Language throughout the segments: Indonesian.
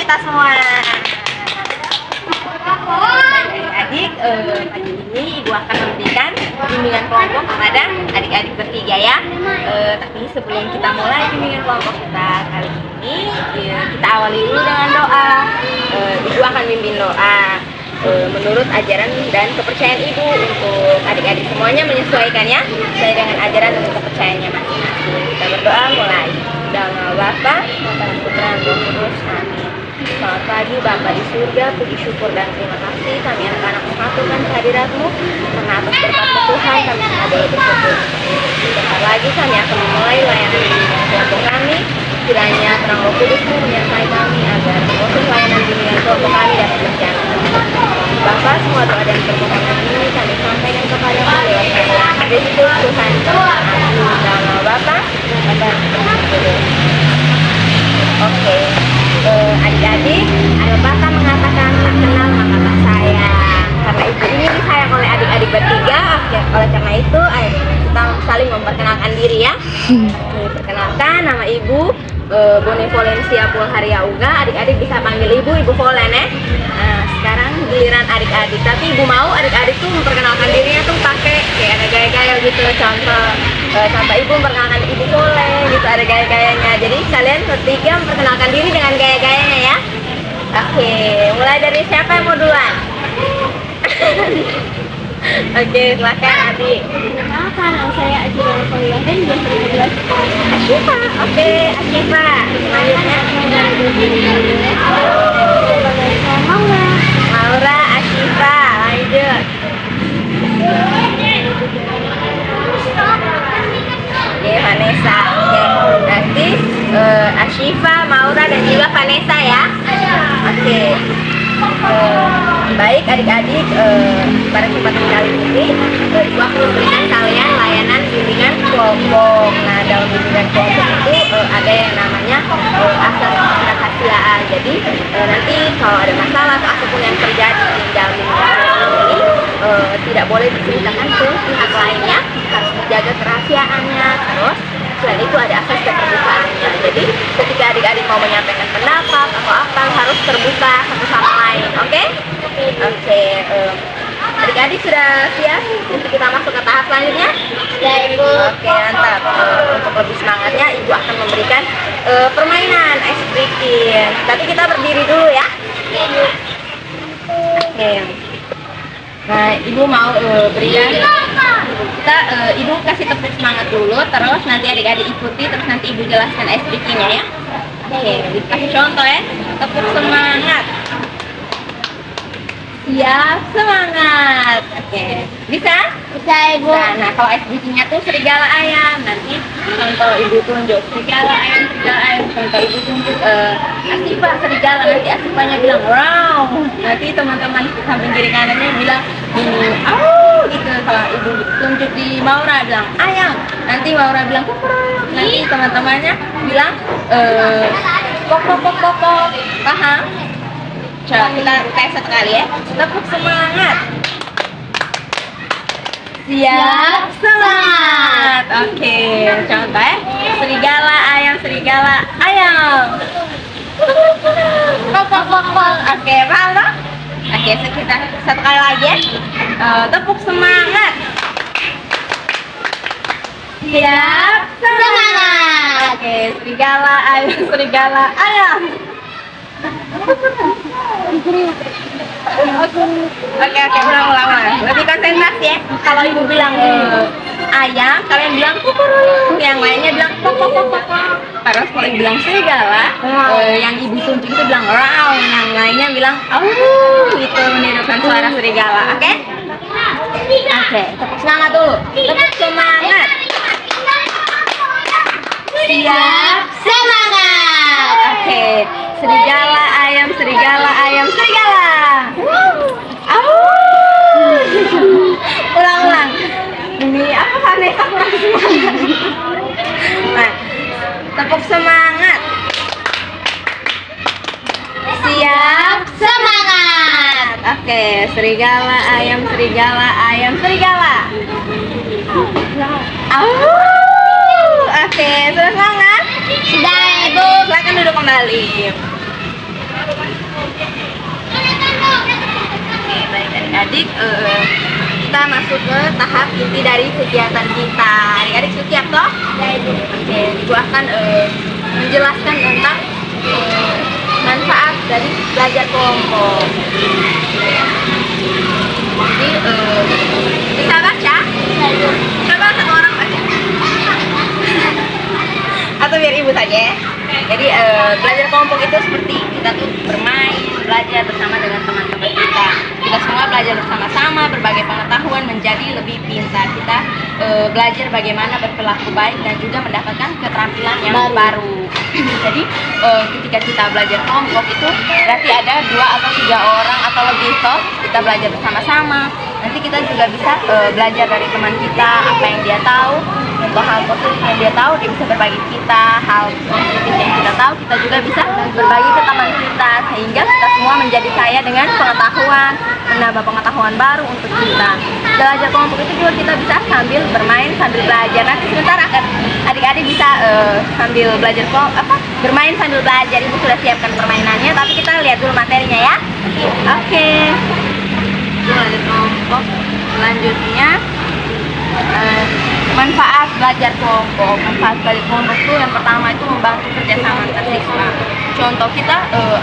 kita semua. Adik-adik, pagi ini Ibu akan memberikan bimbingan kelompok kepada adik-adik bertiga ya. Tapi sebelum kita mulai bimbingan kelompok kita kali ini, kita awali dulu dengan doa. Ibu akan bimbing doa menurut ajaran dan kepercayaan Ibu untuk adik-adik semuanya menyesuaikannya sesuai dengan ajaran dan kepercayaannya masing-masing. Kita berdoa mulai. Dalam nama Bapa, dan Putra, dan Roh Kudus. Amin. Selamat pagi Bapa di surga, puji syukur dan terima kasih kami anak-anak mengaturkan kehadirat-Mu, karena atas berkat Tuhan kami semua boleh bersyukur. Sebentar lagi kami akan memulai layanan bimbingan kelompok kami. Kiranya terang Roh Kudus-Mu menyertai kami agar proses layanan bimbingan kelompok kami dapat berjalan. Bapa, semua doa dan permohonan ini kami sampaikan kepada-Mu lewat nama Kristus Tuhan. Amin. Dalam nama Bapa, dan Putra, dan Roh Kudus. Oke. Adik-adik, pepatah mengatakan tak kenal maka tak sayang. Karena ibu ini disayang oleh adik-adik bertiga, oleh karena itu ayo kita saling memperkenalkan diri ya. Perkenalkan, nama ibu Bonivolencia Pulhariauga. Adik-adik bisa panggil ibu Volen ya. Nah, sekarang giliran adik-adik. Tapi ibu mau adik-adik tuh memperkenalkan dirinya tuh pakai kayak ada gaya-gaya gitu. Contoh ibu memperkenalkan ibu Volen gitu, ada gaya-gayanya. Jadi kalian bertiga memperkenalkan diri dengan gaya-gayanya ya. Oke, mulai dari siapa yang mau duluan? Oke, silakan adik. Kenalkan, saya Ajira Kuliah dan biasa dipanggil Asyifa. Oke, Asyifa. Selanjutnya Maura, Asyifa. Lanjut. Oke, Vanessa. Oke, nanti Asyifa, Maura dan juga Vanessa ya. Oke. Baik adik-adik, pada kesempatan kali ini Ibu akan memberikan kalian layanan bimbingan kelompok. Nah, dalam bimbingan kelompok itu ada yang namanya asas kerahasiaan. Jadi nanti kalau ada masalah atau apapun yang terjadi di dalam bimbingan kelompok ini tidak boleh diceritakan ke pihak lainnya, harus dijaga kerahasiaannya. Terus selain itu ada asas keterbukaannya. Jadi ketika adik-adik mau menyampaikan pendapat atau apa harus terbuka satu sama lain. Oke? Oke. Adik-adik sudah siap untuk kita masuk ke tahap selanjutnya? Ya, Ibu. Oke, mantap. Untuk lebih semangatnya Ibu akan memberikan permainan ice breaking. Tapi kita berdiri dulu ya. Oke. Nah, Ibu mau berikan Ibu kasih tepuk semangat dulu, terus nanti adik-adik ikuti, terus nanti Ibu jelaskan ice breakingnya ya. Oke, kasih contoh ya. Tepuk semangat. Siap, semangat. Oke, bisa? Bisa, Ibu. Nah, kalau ice breakingnya tuh serigala ayam. Nanti contoh Ibu tunjuk serigala ayam. Contoh Ibu tunjuk Asyifa serigala. Nanti Asyifanya bilang wow. Nanti teman-teman samping kiri kanannya bilang au gitu. Kalau Ibu tunjuk di Maura bilang ayam. Nanti Maura bilang kukuruk. Nanti teman-temannya bilang pok. Paham? Coba kita tes satu kali ya. Tepuk semangat. Siap, semangat. Oke, contoh ya. Serigala ayam. Pok. Oke, paham? Oke, kita satu kali lagi ya. Tepuk semangat. Siap, semangat. Oke, serigala ayam. Oke, ulang. Lebih konsentrasi ya. Kalau Ibu bilang ayam, kalian bilang kukuruk. Yang lainnya bilang pok. Terus kalau Ibu bilang serigala, yang Ibu tunjuk itu bilang wow. Yang lainnya bilang gitu, menirukan suara serigala. Oke, tepuk semangat dulu. Tepuk semangat. Siap, semangat. Oke. Serigala ayam. Ulang. Ini apa Vanessa kurang semangat? Nah, tepuk semangat. Siap, semangat. Oke, serigala ayam. Oke, sudah semangat? Sudah, Ibu. Silakan duduk kembali. Oke, baik adik-adik, kita masuk ke tahap inti dari kegiatan kita. Adik-adik siap toh? Oke, Ibu akan menjelaskan tentang manfaat dari belajar kelompok. Jadi bisa baca? Coba satu orang baca. Atau biar ibu saja ya. Jadi belajar kelompok itu seperti kita tuh bermain, belajar bersama dengan teman-teman kita. Kita semua belajar bersama-sama, berbagai pengetahuan menjadi lebih pintar. Kita belajar bagaimana berperilaku baik dan juga mendapatkan keterampilan yang baru. Jadi ketika kita belajar kelompok itu berarti ada 2 atau 3 orang atau lebih toh kita belajar bersama-sama. Nanti kita juga bisa belajar dari teman kita apa yang dia tahu, contoh hal positif yang dia tahu dia bisa berbagi kita, hal positif yang kita tahu kita juga bisa berbagi ke teman kita, sehingga kita semua menjadi kaya dengan pengetahuan, menambah pengetahuan baru untuk kita. Belajar kelompok itu juga kita bisa sambil bermain sambil belajar. Nanti sebentar akan adik-adik bisa sambil belajar bermain sambil belajar. Ibu sudah siapkan permainannya, tapi kita lihat dulu materinya ya. Oke. Belajar kelompok selanjutnya manfaat belajar kelompok. Manfaat belajar kelompok itu yang pertama itu membantu kerjasama antar siswa. Contoh kita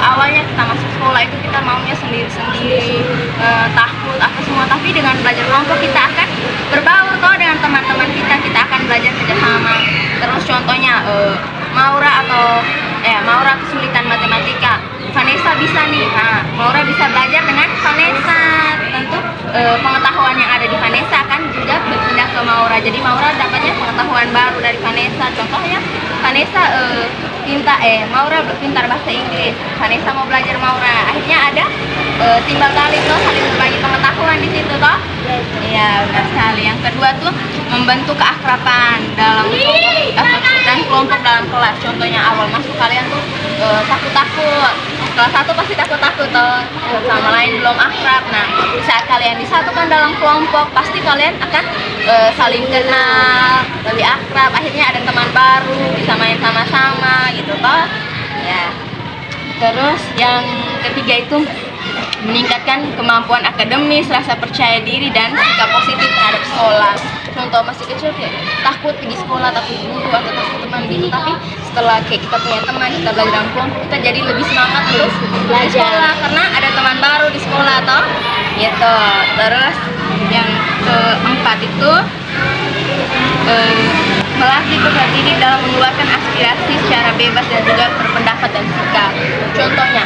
awalnya kita masuk sekolah itu kita maunya sendiri-sendiri, takut apa semua, tapi dengan belajar kelompok kita akan berbaur toh dengan teman-teman kita akan belajar kerjasama. Terus contohnya Maura kesulitan matematika, Vanessa bisa nih, Maura bisa belajar dengan Vanessa. Tentu pengetahuan yang ada di Vanessa akan juga berpindah ke Maura. Jadi Maura dapatnya pengetahuan baru dari Vanessa. Contohnya Vanessa Maura pintar bahasa Inggris, Vanessa mau belajar Maura. Akhirnya ada timbal balik toh, saling berbagi pengetahuan di situ toh. Iya, benar sekali. Yang kedua tuh membentuk keakraban dalam kelompok dalam kelas. Contohnya awal masuk kalian tuh takut-takut. Kelas 1 pasti takut-takut toh, sama lain belum akrab. Nah, saat kalian disatukan dalam kelompok, pasti kalian akan saling kenal, lebih akrab. Akhirnya ada teman baru, bisa main sama-sama gitu toh. Ya. Terus yang ketiga itu meningkatkan kemampuan akademis, rasa percaya diri dan sikap positif terhadap sekolah. Contoh masih kecil kayak takut pergi sekolah, takut guru atau takut teman gitu, tapi setelah kayak kita punya teman, kita belajar dalam kelompok, kita jadi lebih semangat terus belajar sekolah karena ada teman baru di sekolah toh gitu. Terus yang keempat itu melatih peserta didik dalam mengeluarkan aspirasi secara bebas dan juga berpendapat dan sikap. Contohnya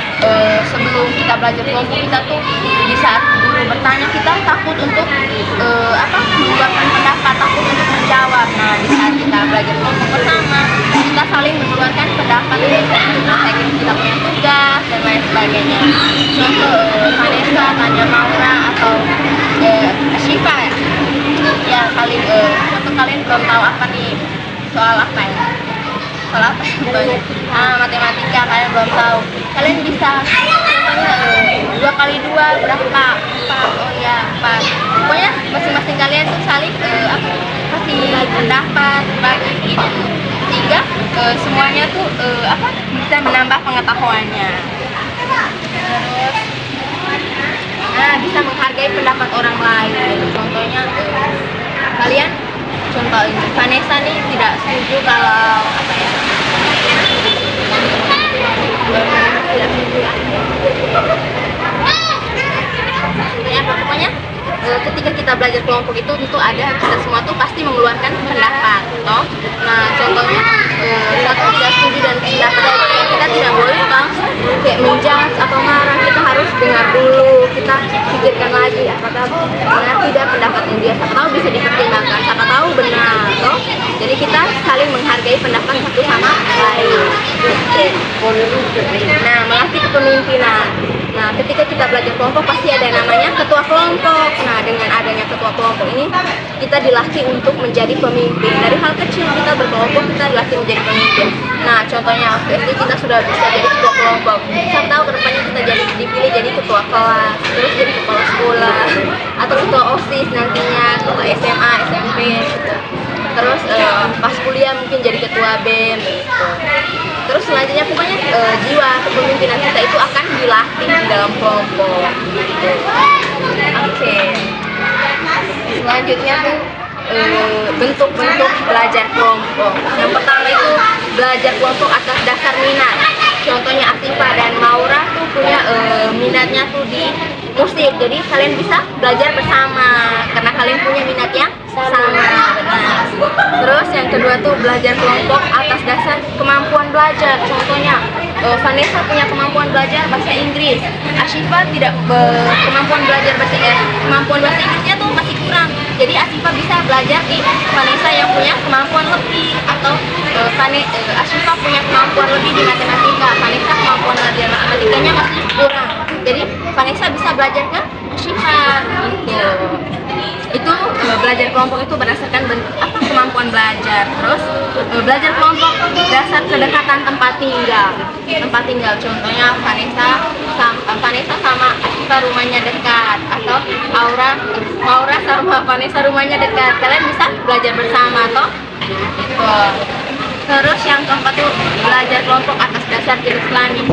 sebelum kita belajar kelompok kita tuh di saat guru bertanya kita takut untuk mengeluarkan pendapat, takut untuk menjawab. Nah, di saat kita belajar kelompok bersama kita saling mengeluarkan pendapat kita punya tugas dan lain sebagainya. Contoh Vanessa tanya Maura atau Syifa ya saling contoh kalian belum tahu apa nih soal apa ya, soal apa matematika kalian belum tahu, kalian bisa contohnya 2 kali 2 berapa, 4, oh ya 4. Pokoknya masing-masing kalian tuh saling kasih pendapat bagi gitu, sehingga semuanya tuh bisa menambah pengetahuannya. Terus bisa menghargai pendapat orang lain. Contohnya kalian contoh ini Vanessa nih tidak setuju kalau pokoknya ketika kita belajar kelompok itu tentu ada kita semua tuh pasti mengeluarkan pendapat toh. Nah contohnya satu tidak setuju dan pendapat kita tidak boleh langsung kayak menjudge atau marah, kita harus dengar dulu, kita pikirkan lagi apakah benar tidak pendapatnya dia, siapa tahu bisa dipertimbangkan, siapa tahu benar toh. Jadi kita saling menghargai pendapat satu sama lain. Nah, melatih kepemimpinan. Nah, ketika kita belajar kelompok pasti ada namanya ketua kelompok. Nah, dengan adanya ketua kelompok ini kita dilatih untuk menjadi pemimpin. Dari hal kecil kita berkelompok kita dilatih menjadi pemimpin. Nah, contohnya waktu SD kita sudah bisa jadi ketua kelompok. Siapa tahu kedepannya kita dipilih jadi ketua kelas, terus jadi kepala sekolah, atau ketua OSIS nantinya, ketua SMA, SMP gitu. Terus pas kuliah mungkin jadi ketua BEM gitu. Terus selanjutnya pokoknya jiwa kepemimpinan kita itu akan dilatih di dalam kelompok. Oke. Selanjutnya tuh bentuk-bentuk belajar kelompok. Yang pertama itu belajar kelompok atas dasar minat. Contohnya Asifa dan Maura tuh punya minatnya tuh di musik, jadi kalian bisa belajar bersama karena kalian punya minat yang sama. Benar. Terus yang kedua tuh belajar kelompok atas dasar kemampuan belajar. Contohnya Vanessa punya kemampuan belajar bahasa Inggris, Asifa tidak kemampuan belajar kemampuan bahasa Inggrisnya tuh masih kurang. Jadi Asifa bisa belajar di Vanessa yang punya kemampuan lebih, atau Asifa punya kemampuan lebih di matematika, Vanessa kemampuan belajar matematikanya masih kurang. Jadi Vanessa bisa belajar ke Asifa gitu. Itu belajar kelompok itu berdasarkan kemampuan belajar. Terus belajar kelompok dasar kedekatan tempat tinggal. Contohnya Vanessa sama Asifa rumahnya dekat, atau Maura sama Vanessa rumahnya dekat. Kalian bisa belajar bersama toh gitu. Terus yang keempat tuh belajar kelompok atas dasar jenis kelamin.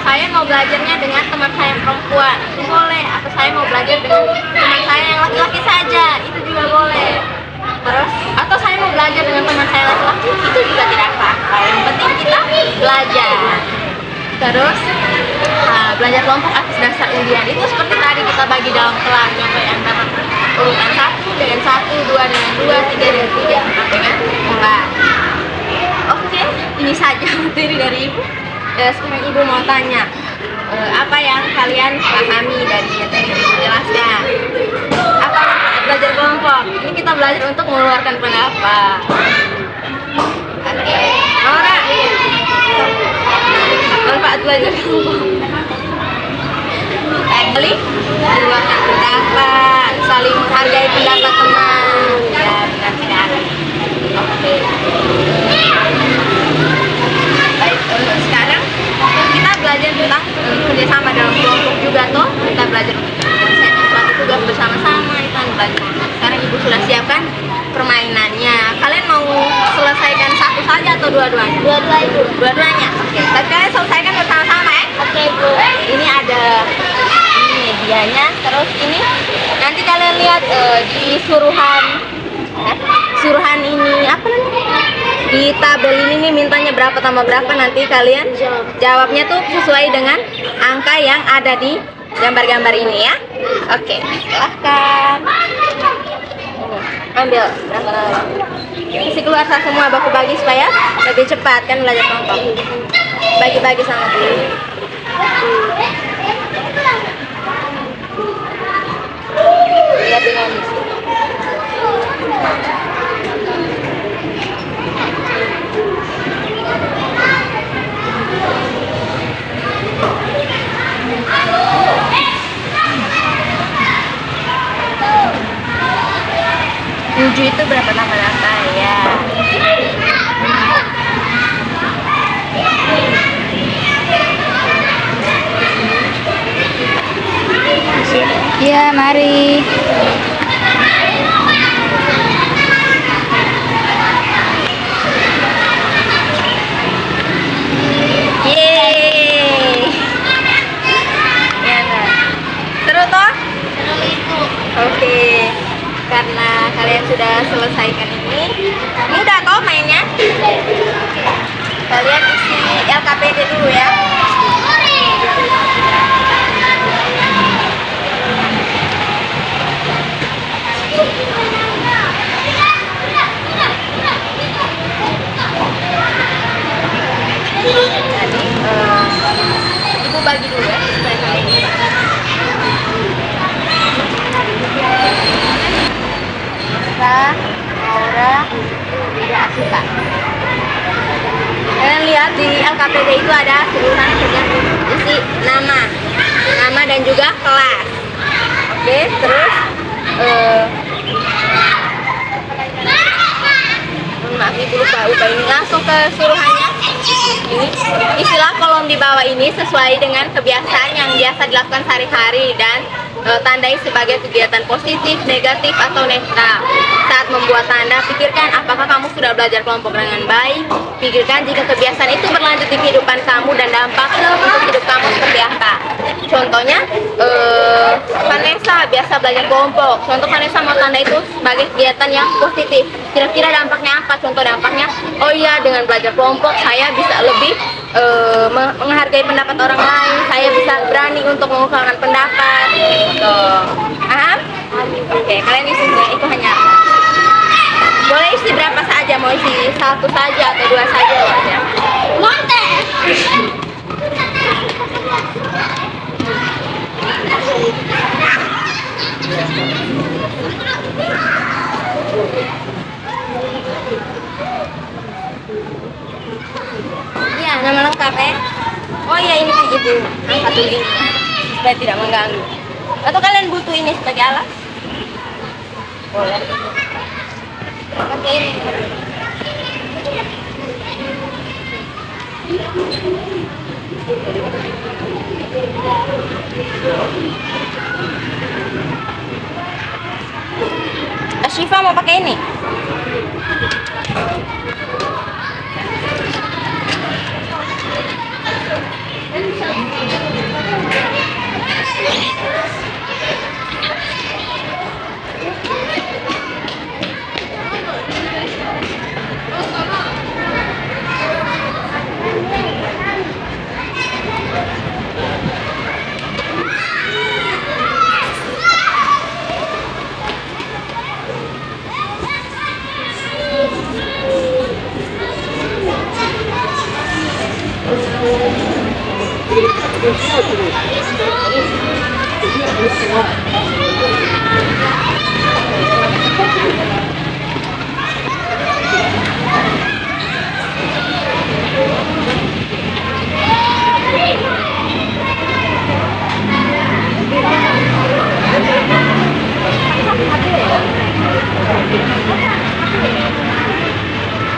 Saya mau belajarnya dengan teman saya yang perempuan, itu boleh. Atau saya mau belajar dengan teman saya yang laki-laki saja, itu juga boleh. Terus, atau saya mau belajar dengan teman saya laki-laki, itu juga tidak apa-apa. Yang penting kita belajar. Terus, belajar kelompok atas dasar undian itu seperti tadi kita bagi dalam kelas, contohnya antara urutan 1 dengan 1, 2 dengan 2, 3 dengan 3, 4 dengan 4. Oke, ini saja materi dari Ibu. Sekarang Ibu mau tanya, apa yang kalian pahami dari materi yang Ibu jelaskan? Apa manfaat belajar kelompok? Ini kita belajar untuk mengeluarkan pendapat. Oke, Maura, manfaat belajar kelompok. Tadi mengeluarkan pendapat, saling menghargai pendapat teman. Ya, benar sekali. Oke. Baik, sekarang kita belajar tentang kerjasama dalam kelompok juga toh. Kita belajar menyelesaikan suatu tugas bersama-sama, itu kan belajar. Sekarang Ibu sudah siapkan permainannya. Kalian mau selesaikan satu saja atau dua-duanya? Dua-duanya. Oke, tapi kalian selesaikan bersama-sama ya. Oke, Bu. Ini ada medianya, terus ini nanti kalian lihat di suruhan ini apa namanya, di tabel ini nih mintanya berapa tambah berapa, nanti kalian jawabnya tuh sesuai dengan angka yang ada di gambar-gambar ini ya. Oke, silahkan ambil berapa lama, isi keluar semua, baku bagi supaya lebih cepat kan belajar kelompok. Bagi-bagi sama dulu. Lihat dengan isi. Tujuh itu berapa tambah ya? Ya, mari. Yeay. Ya kan? Seru toh? Oke. Karena kalian sudah selesaikan ini, mudah toh mainnya. Kalian isi LKPD dulu ya. Jadi Ibu bagi dulu ya supaya kalian Maura, tidak Asifa. Kalian lihat di LKPD itu ada tulisan isi nama dan juga kelas. Oke, terus maaf Ibu lupa ubah ini, langsung ke suruhannya. Ini isilah kolom di bawah ini sesuai dengan kebiasaan yang biasa dilakukan sehari-hari dan tandai sebagai kegiatan positif, negatif, atau netral. Saat membuat tanda, pikirkan apakah kamu sudah belajar kelompok dengan baik. Pikirkan jika kebiasaan itu berlanjut di kehidupan kamu dan dampaknya untuk hidup kamu seperti apa. Contohnya, Vanessa biasa belajar kelompok. Contoh Vanessa mau tanda itu sebagai kegiatan yang positif. Kira-kira dampaknya apa? Contoh dampaknya, oh iya, dengan belajar kelompok saya bisa lebih menghargai pendapat orang lain. Saya bisa berani untuk mengungkapkan pendapat. Gitu. Paham? Oke, kalian isi semua itu hanya boleh isi berapa saja, mau isi 1 saja atau 2 saja ya. Monte. Iya, nama lengkap ya. Oh iya, ini kan ibu angkat dulu ini supaya tidak mengganggu. Atau kalian butuh ini sebagai alat? Boleh. Pakai ini. Syifa mau pakai ini?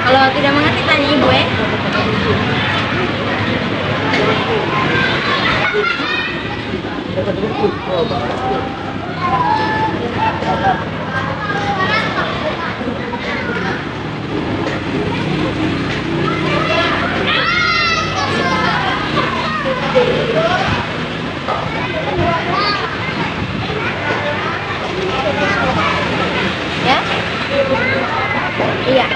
Kalau tidak mengerti tanya ibu ya. Ya? Iya.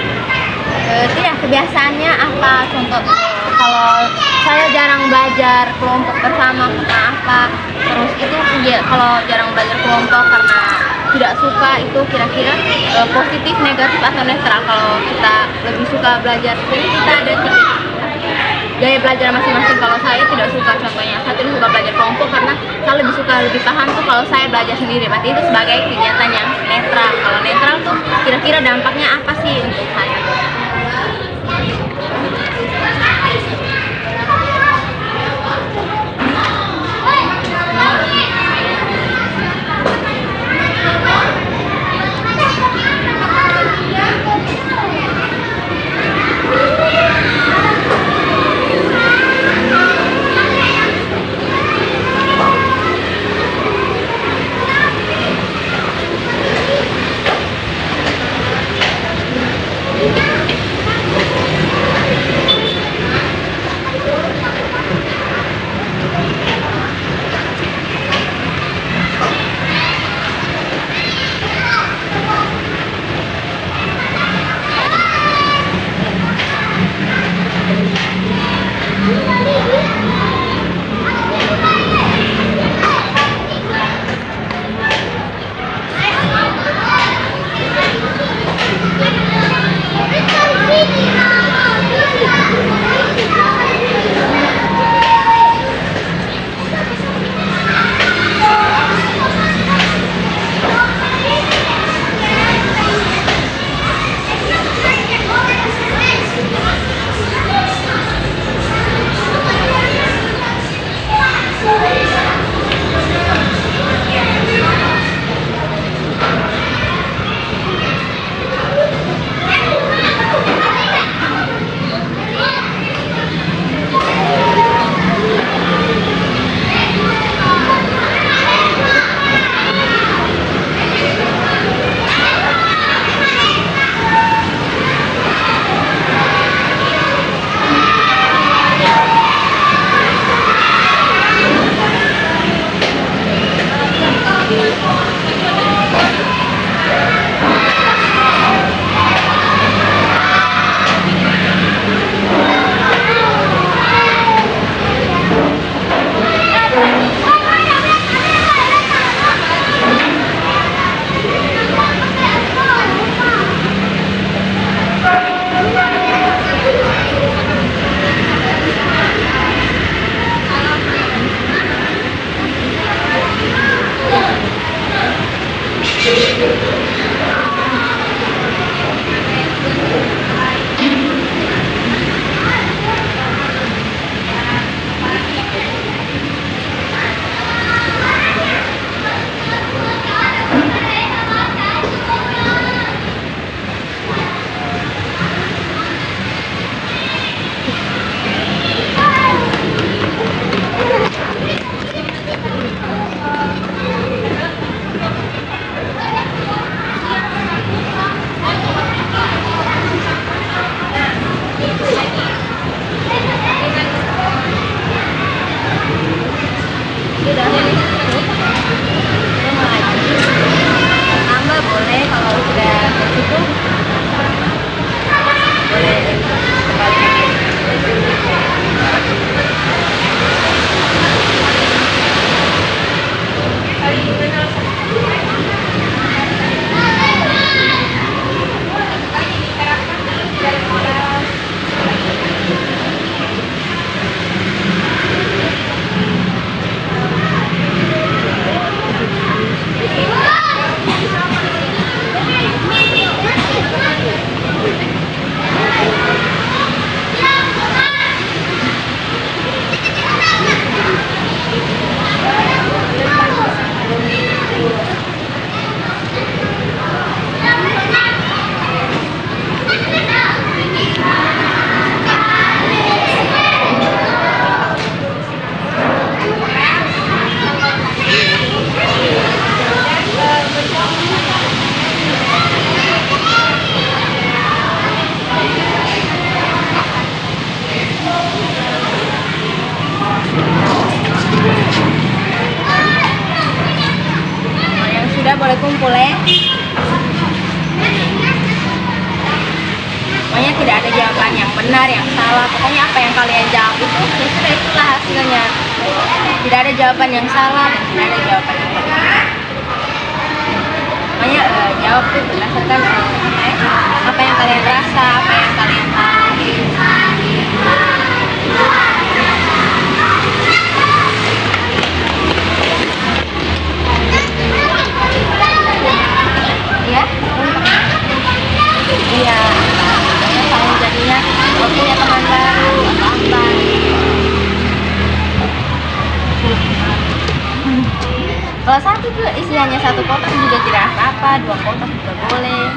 Tidak, kebiasaannya apa? Contoh, kalau saya jarang belajar kelompok bersama karena apa? Terus itu ya, kalau jarang belajar kelompok karena tidak suka, itu kira-kira positif, negatif, atau netral. Kalau kita lebih suka belajar sendiri, kita ada gaya belajar masing-masing. Kalau saya tidak suka, contohnya saya tidak suka belajar kelompok karena saya lebih suka, lebih paham tuh kalau saya belajar sendiri. Berarti itu sebagai kegiatan yang netral. Kalau netral tuh kira-kira dampaknya apa sih untuk saya? boleh kumpul ya. Pokoknya tidak ada jawaban yang benar, yang salah. Pokoknya apa yang kalian jawab itu ya sudah, itulah hasilnya. Tidak ada jawaban yang salah dan tidak ada jawaban yang benar. Pokoknya jawab tuh berdasarkan apa yang kalian rasa, apa yang kalian tahu. Ya, iya. Kamu jadinya punya teman baru apa-apa. Kalau satu juga isiannya satu kotak juga tidak apa-apa, 2 kotak juga boleh.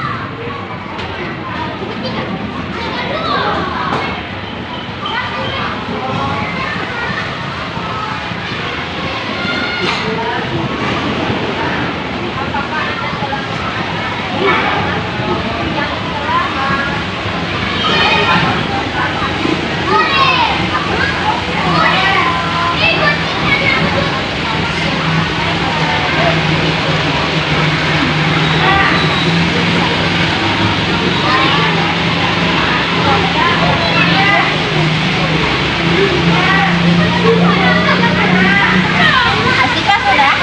Asika sudah?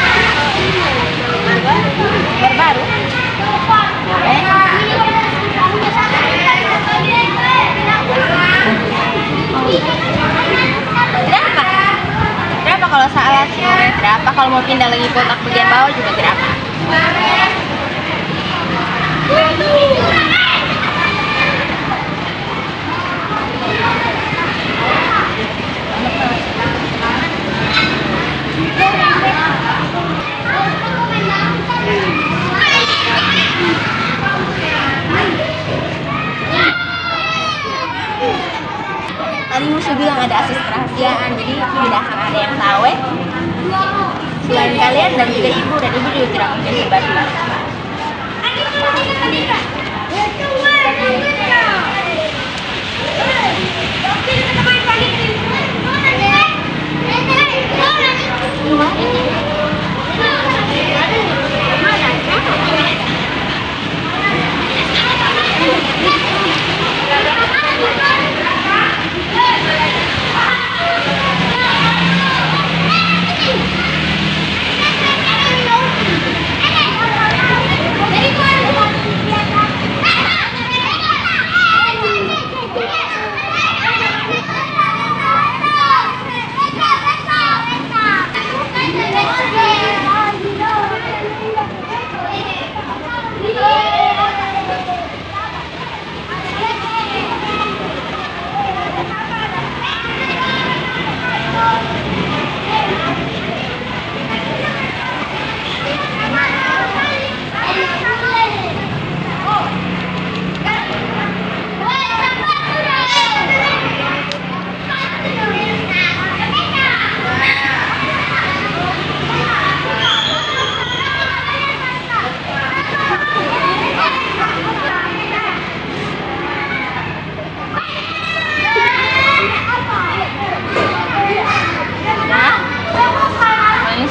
Baru-baru? Berapa? Berapa kalau salah sore? Berapa kalau mau pindah lagi kotak bagian bawah juga berapa? Tadi musuh bilang ada asis kerahasiaan, jadi tidak akan ada yang tahu ya. Selain kalian dan juga ibu, dan ibu juga tidak mungkin berbagi.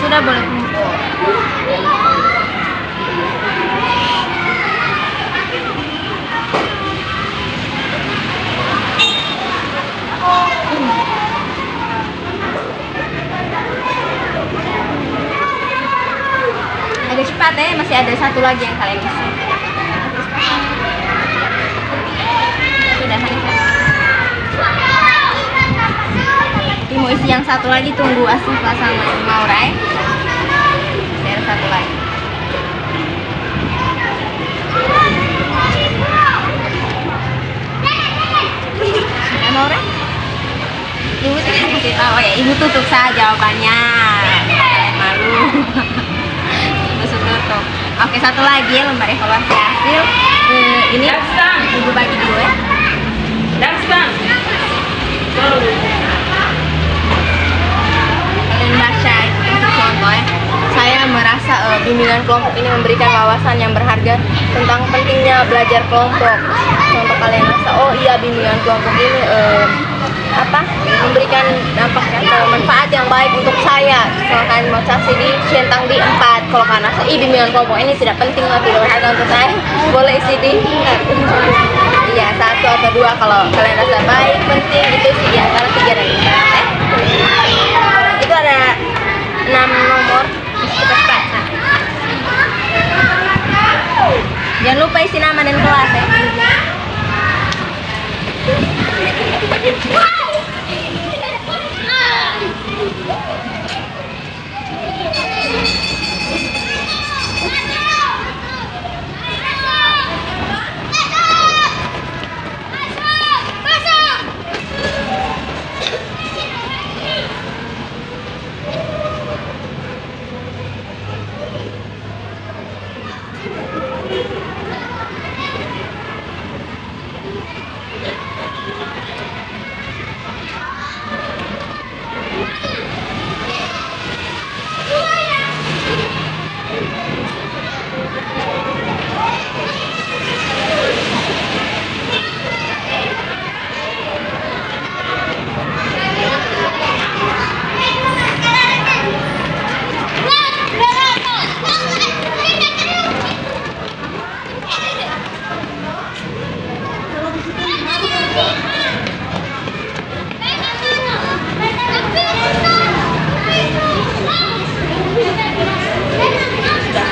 Sudah boleh kumpul. Agak cepat ya, masih ada satu lagi yang kalian isi. Sudah Hanifah. Nanti mau isi yang satu lagi, tunggu Asifah sama Maura ya. Masih ada satu lagi. Sudah Maura? Ibu tidak kasih tahu ya, ibu tutup saja jawabannya. Kalian malu. Ibu tutup. Oke, satu lagi lembar evaluasi hasil. Ini ibu bagi dulu ya. Kalian baca itu contoh ya. Saya merasa bimbingan kelompok ini memberikan wawasan yang berharga tentang pentingnya belajar kelompok. Contoh kalian rasa, oh iya bimbingan kelompok ini memberikan dampak atau manfaat yang baik untuk saya. Misalkan mau cari di centang di 4 kalau karena bimbingan kelompok ini tidak penting atau tidak berharga untuk saya, boleh isi di iya 1 atau 2 kalau kalian rasa baik, penting itu sih di antara 3 dan 4 itu ada 6 nomor kita baca. Jangan lupa isi nama dan kelas ya.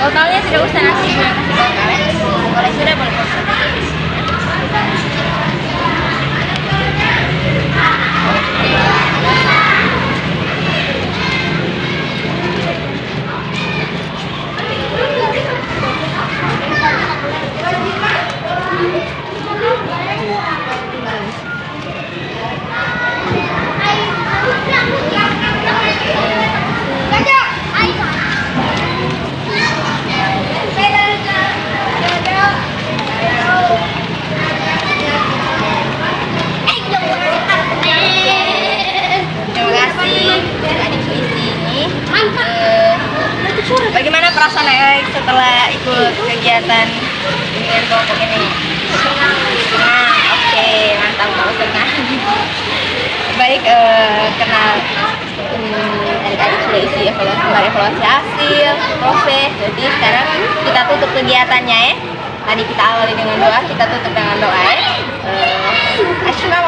Totalnya tidak usah nasi gue yang kasih tahu kalian. Kalau sudah boleh pesan. Bagaimana perasaan Erik setelah ikut kegiatan bimbingan kelompok ini? Senang, oke, mantap kalau senang. Baik, kenal adik-adik sudah isi evaluasi hasil, proses. Jadi sekarang kita tutup kegiatannya ya. Tadi kita awali dengan doa, kita tutup dengan doa ya. Ashima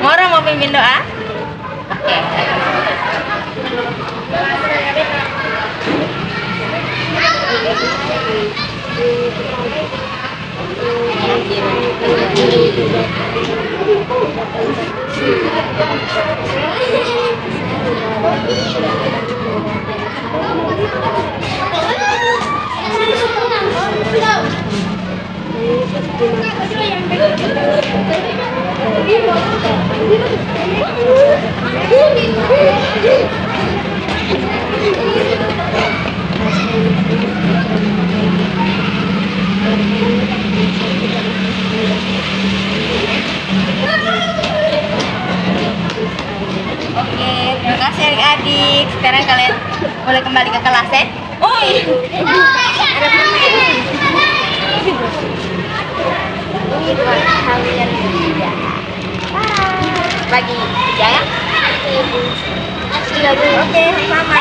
Mora mau pimpin doa? Oke. Oke, terima kasih adik-adik. Sekarang kalian boleh kembali ke kelas ya. Oh iya. Ada permen. Ini buat kalian bertiga. Bagi 3 ya. Oke, sama.